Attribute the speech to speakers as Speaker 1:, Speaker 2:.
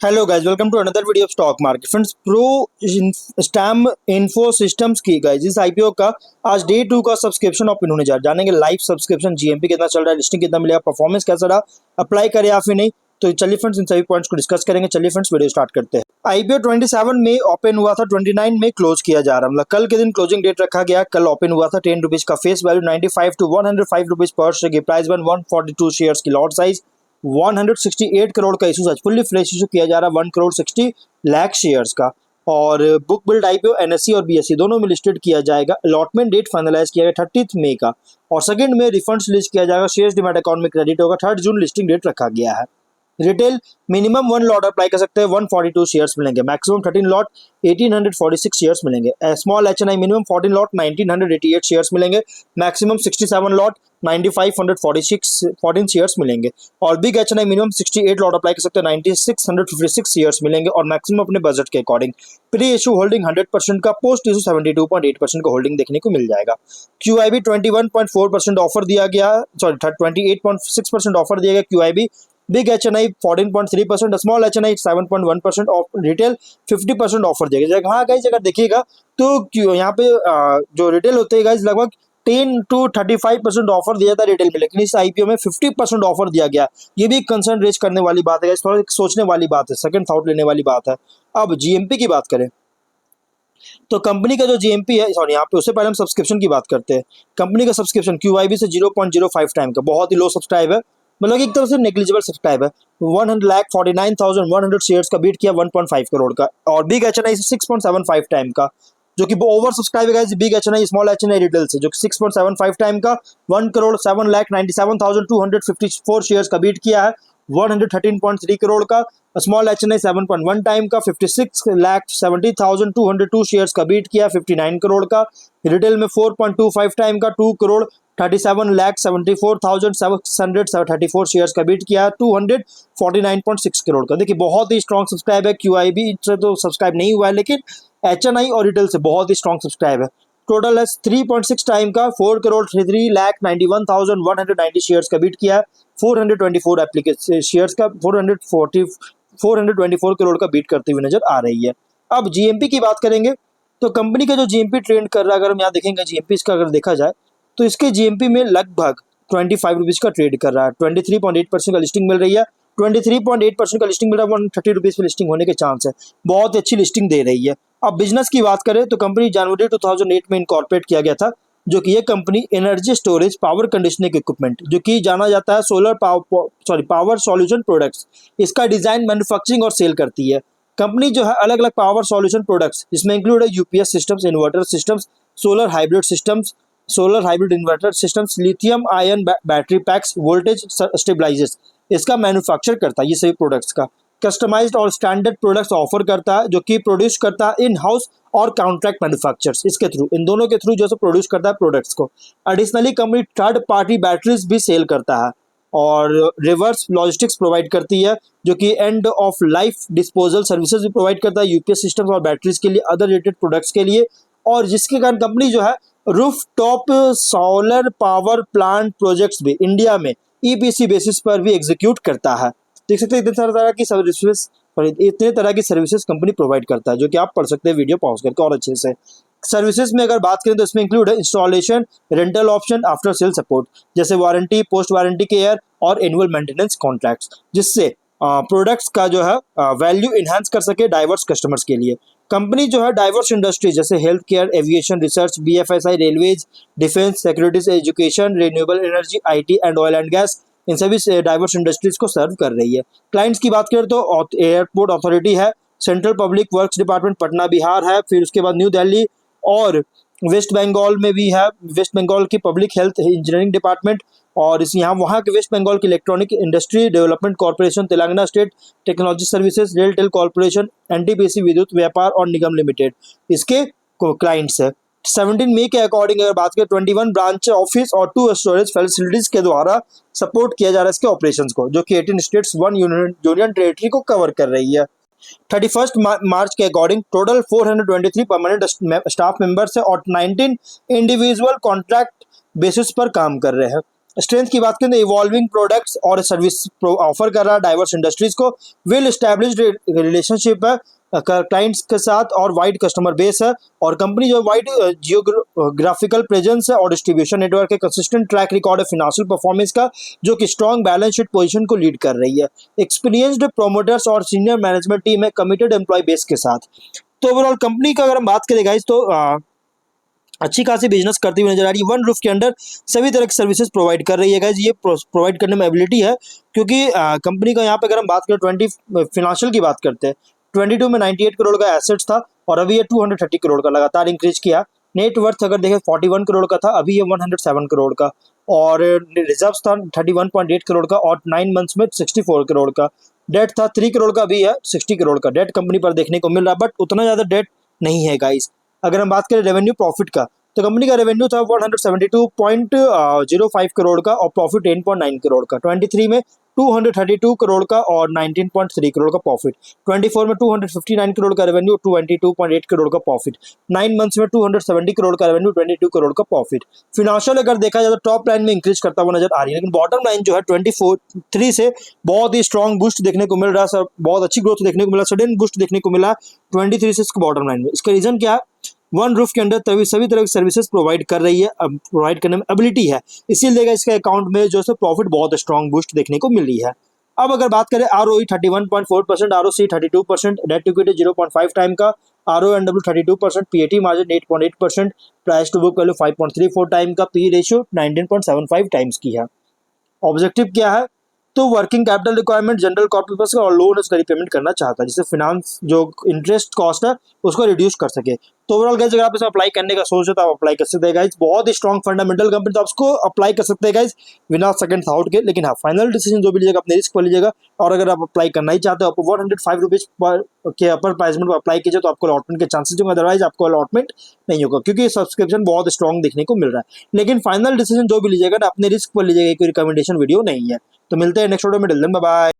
Speaker 1: Hello guys, welcome to another video of stock market friends. स्टैम info systems की guys इस IPO का आज डे 2 का सब्सक्रिप्शन ओपन होने जा रहा है। जानेंगे लाइव सब्सक्रिप्शन जीएमपी कितना चल रहा है, लिस्टिंग कितना मिलेगा, परफॉर्मेंस कैसा रहा, अप्लाई करें या फिर नहीं। तो चलिए फ्रेंड्स इन सभी पॉइंट्स को डिस्कस करेंगे। चलिए फ्रेंड्स वीडियो स्टार्ट करते हैं। आईपीओ 27 में ओपन हुआ था, 29 में क्लोज किया जा रहा है, मतलब कल के दिन क्लोजिंग डेट रखा गया। कल ओपन हुआ था 10 रुपीज का, फेस वैल्यू 95 टू 105 रुपीज पर शेयर की, प्राइस 142 शेयर्स की, लॉट साइज 168 करोड़ का इशू, फुल्ली फ्रेश इशू किया जा रहा है 1 करोड़ 60 लाख शेयर्स का। और बुक बिल्ड आईपीओ एनएससी और बीएससी दोनों में लिस्टेड किया जाएगा। अलॉटमेंट डेट फाइनलाइज किया गया 30 मई का, और सेकंड में रिफंड्स रिलीज किया जाएगा, शेयर्स डिमैट अकाउंट में क्रेडिट होगा। 3 जून लिस्टिंग डेट रखा गया है। रिटेल मिनिमम 1 लॉट अप्लाई कर सकते हैं, 142 शेयर्स मिलेंगे। मैक्सिमम 13 लॉट 1846 शेयर्स मिलेंगे। Small HNI minimum 14 lot 1988 shares मिलेंगे। मैक्सिमम 67 लॉट 9546 14 शेयर्स मिलेंगे। और big HNI minimum 68 lot apply कर सकते हैं, 9656 शेयर्स मिलेंगे। और मैक्सिमम अपने बजट के अकॉर्डिंग। प्री इशू होल्डिंग 100% का, पोस्ट इशू 72.8% का होल्डिंग देखने को मिल जाएगा। क्यूआईबी 21.4% ऑफर दिया गया, सॉरी 28.6% ऑफर दिया गया QIB. Big HNI 14.3%, small HNI 7.1% of, retail 50% offer दिया गया। हाँ गाइज अगर देखिएगा तो यहाँ पे जो रिटेल होते हैं गाइज लगभग 10 to 35% ऑफर दिया था रिटेल में, लेकिन इस आईपीओ में 50% ऑफर दिया गया। ये भी कंसर्न रेज करने वाली बात है, थोड़ा सोचने वाली बात है, सेकंड थॉट लेने वाली बात है। अब जीएमपी की बात करें तो कंपनी का जो जीएमपी है, सॉरी यहाँ पे उससे पहले हम सब्सक्रिप्शन की बात करते हैं। कंपनी का सब्सक्रिप्शन क्यूआईबी से 0.05 टाइम का, बहुत ही लो सब्सक्राइब है, मतलब एक तरफ से नेग्लिजिबल सब्सक्राइब है। 1,49,100 शेयर्स का बीट किया 1.5 करोड़ का। और बिग एचएनआई से 6.75 टाइम का, जो कि ओवर सब्सक्राइब है big HNI small HNI retail से, जो कि 6.75 टाइम का 1 करोड़ 7,97,254 शेयर्स का बीट किया है 113.3 करोड़ का। स्मॉल एचएनआई 7.1 टाइम का 56,70,202 शेयर्स का बीट किया 59 करोड़ का। रिटेल में 4.25 टाइम का 2 करोड़ 37,74,734 शेयर्स का बीट किया 249.6 करोड़ का। देखिए बहुत ही स्ट्रॉन्ग सब्सक्राइब है। क्यूआईबी से तो सब्सक्राइब नहीं हुआ है, लेकिन एचएनआई और रिटेल से बहुत ही स्ट्रॉन्ग सब्सक्राइब है। टोटल है 3.6 टाइम का 4 करोड़ 3,91,190 शेयर्स का बीट किया है 424 एप्लीकेशन शेयर्स का 424 करोड़ का बीट करते हुए नजर आ रही है। अब जीएमपी की बात करेंगे तो कंपनी का जो जीएमपी ट्रेंड कर रहा है, अगर हम यहाँ देखेंगे जीएमपी इसका अगर देखा जाए तो इसके जीएमपी में लगभग 25 रुपीज का ट्रेड कर रहा है। 23.8% का लिस्टिंग मिल रही है, 23.8% का लिस्टिंग मिल रहा है, 130 रुपीज पे लिस्टिंग होने के चांस है। बहुत ही अच्छी लिस्टिंग दे रही है। अब बिजनेस की बात करें तो कंपनी जनवरी 2008 में इनकॉर्पोरेट किया गया था, जो कि ये company energy storage power conditioning equipment, जो कि जाना जाता है सोलर पावर सॉल्यूशन प्रोडक्ट्स, इसका डिजाइन मैन्युफैक्चरिंग और सेल करती है। कंपनी जो है अलग अलग पावर सॉल्यूशन प्रोडक्ट्स, जिसमें इंक्लूड है UPS systems, inverter systems, solar hybrid systems, solar hybrid inverter systems, lithium ion battery PACS, voltage stabilisers, इसका मैन्युफैक्चर करता है ये सभी प्रोडक्ट्स का। कस्टमाइज्ड और स्टैंडर्ड प्रोडक्ट्स ऑफर करता है, जो कि प्रोड्यूस करता है इन हाउस और कॉन्ट्रैक्ट मैन्युफैक्चरर्स, इसके थ्रू, इन दोनों के थ्रू जो है प्रोड्यूस करता है प्रोडक्ट्स को। Additionally company third party batteries भी सेल करता है और रिवर्स लॉजिस्टिक्स प्रोवाइड करती है, जो कि end of life disposal services भी प्रोवाइड करता है यूपीएस सिस्टम्स और बैटरीज के लिए, अदर रिलेटेड प्रोडक्ट्स के लिए। और जिसके कारण कंपनी जो है roof top solar power plant projects भी इंडिया में ईपीसी बेसिस पर भी एग्जीक्यूट करता है। देख सकते हैं इतने तरह की सर्विसेज, इतने तरह की सर्विसेज कंपनी प्रोवाइड करता है, जो कि आप पढ़ सकते हैं वीडियो पॉज करके और अच्छे से। सर्विसेज में अगर बात करें तो इसमें इंक्लूड है installation, rental option, after sale support, जैसे वारंटी, पोस्ट वारंटी केयर और एनुअल मेंटेनेंस कॉन्ट्रैक्ट्स, जिससे प्रोडक्ट्स का जो है वैल्यू इन्हांस कर सके डाइवर्स कस्टमर्स के लिए। कंपनी जो है डाइवर्स इंडस्ट्री जैसे health care, aviation, research, BFSI, railways, defence, securities, education, renewable energy, IT and oil and gas, इन सभी डाइवर्स इंडस्ट्रीज को सर्व कर रही है। क्लाइंट्स की बात करें तो एयरपोर्ट अथॉरिटी है, central public works department Patna Bihar है, फिर उसके बाद न्यू दिल्ली और वेस्ट बंगाल में भी है, वेस्ट बंगाल की पब्लिक हेल्थ इंजीनियरिंग डिपार्टमेंट, और इस यहाँ वहाँ के वेस्ट बंगाल की electronic industry development corporation, Telangana state technology services, RailTel corporation, NTPC विद्युत व्यापार और निगम लिमिटेड, इसके क्लाइंट्स है। 17 मई के अकॉर्डिंग अगर बात करें 21 ब्रांच ऑफिस और 2 स्टोरेज फैसिलिटीज के द्वारा सपोर्ट किया जा रहा है इसके ऑपरेशंस को, जो कि 18 स्टेट्स 1 यूनियन टेरिटरी को कवर कर रही है। 31 मार्च के according total 423 permanent staff members है और 19 इंडिविजुअल कॉन्ट्रैक्ट बेसिस पर काम कर रहे हैं। स्ट्रेंथ की बात करें तो इवॉल्विंग प्रोडक्ट्स और सर्विस ऑफर कर रहा है डाइवर्स इंडस्ट्रीज को, वेल एस्टैब्लिश्ड रिलेशनशिप है क्लाइंट्स के साथ और वाइड कस्टमर बेस है, और कंपनी जो वाइड जियोग्राफिकल प्रेजेंस है और डिस्ट्रीब्यूशन नेटवर्क है, कंसिस्टेंट ट्रैक रिकॉर्ड है फिनेंशियल परफॉर्मेंस का जो कि स्ट्रॉन्ग बैलेंस शीट पोजीशन को लीड कर रही है, एक्सपीरियंस्ड प्रोमोटर्स और सीनियर मैनेजमेंट टीम है कमिटेड एम्प्लॉय बेस के साथ। तो ओवरऑल कंपनी का अगर हम बात करें गाइस तो अच्छी खासी बिजनेस करती हुई नजर आ रही है, वन रूफ के अंडर सभी तरह की सर्विसेज प्रोवाइड कर रही है गाइस, ये प्रोवाइड करने में एबिलिटी है, क्योंकि कंपनी का यहाँ पे अगर हम बात करें 20 फिनेंशियल की बात करते हैं, 22 में 98 करोड़ का एसेट्स था और अभी ये 230 करोड़ का लगातार इंक्रीज किया। नेट वर्थ अगर देखें 41 करोड़ का था, अभी ये 107 करोड़ का, और रिजर्व था 31.8 करोड़ का और 9 मंथ्स में 64 करोड़ का। डेट था 3 करोड़ का, अभी है 60 करोड़ का डेट कंपनी पर देखने को मिल रहा है, बट उतना ज़्यादा डेट नहीं है गाइस। अगर हम बात करें रेवेन्यू प्रॉफिट का, तो कंपनी का रेवेन्यू था 172.05 करोड़ का और प्रॉफिट 10.9 करोड़ का, 23 में 232 करोड़ का और 19.3 करोड़ का प्रॉफिट, 24 में 259 करोड़ का रेवेन्यू, 22.8 करोड़ का प्रॉफिट, 9 मंथ्स में 270 करोड़ का रेवेन्यू, 22 करोड़ का प्रॉफिट। फिनेंशियल अगर देखा जाए तो टॉप लाइन में इंक्रीज करता हुआ नजर आ रही है, लेकिन बॉटम लाइन जो है 24 से बहुत ही स्ट्रॉन्ग बूस्ट देखने को मिल रहा है सर, बहुत अच्छी ग्रोथ देखने को मिला, सडन बूस्ट देखने को मिला 23 से इसके बॉटम लाइन में। इसका रीजन क्या है, वन रूफ के अंडर तभी सभी तरह की सर्विसेज प्रोवाइड कर रही है, प्रोवाइड करने में एबिलिटी है, इसीलिए इसके अकाउंट में जो है प्रॉफिट बहुत स्ट्रॉन्ग बूस्ट देखने को मिल रही है। अब अगर बात करें ROE 31.4%, ROC 32%, debt equity 0.5 time का, RONW 32%, PAT margin 8.8%, price to book value 5.34 time का, पी रेशियो 19.75 टाइम्स की है। ऑब्जेक्टिव क्या है, तो working capital requirement general corporate और लोन उसका रिपेमेंट करना चाहता है, जिससे फिनांस जो इंटरेस्ट कॉस्ट है उसको रिड्यूस कर सके। तो ओवरऑल गाइस अगर आप इसमें अप्लाई करने का सोच रहे हो तो आप अप्लाई कर सकते हैं गाइस, बहुत ही स्ट्रॉन्ग फंडामेंटल कंपनी, तो आप इसको अप्लाई कर सकते हैं गाइस बिना सेकंड थाउट के। लेकिन हाँ, फाइनल डिसीजन जो भी लीजिएगा अपने रिस्क पर लीजिएगा, और अगर आप अप्लाई करना ही चाहते हो आपको 105 रुपीज के अपर प्राइस में अप्लाई कीजिए तो आपको अलॉटमेंट के चांसेस होंगे, अदरवाइज आपको अलॉटमेंट नहीं होगा, क्योंकि सब्सक्रिप्शन बहुत स्ट्रॉन्ग देखने को मिल रहा है। लेकिन फाइनल डिसीजन जो भी लीजिएगा ना अपने रिस्क पर लीजिएगा, कोई रिकमेंडेशन वीडियो नहीं है। तो मिलते हैं नेक्स्ट वीडियो में, बाय बाय।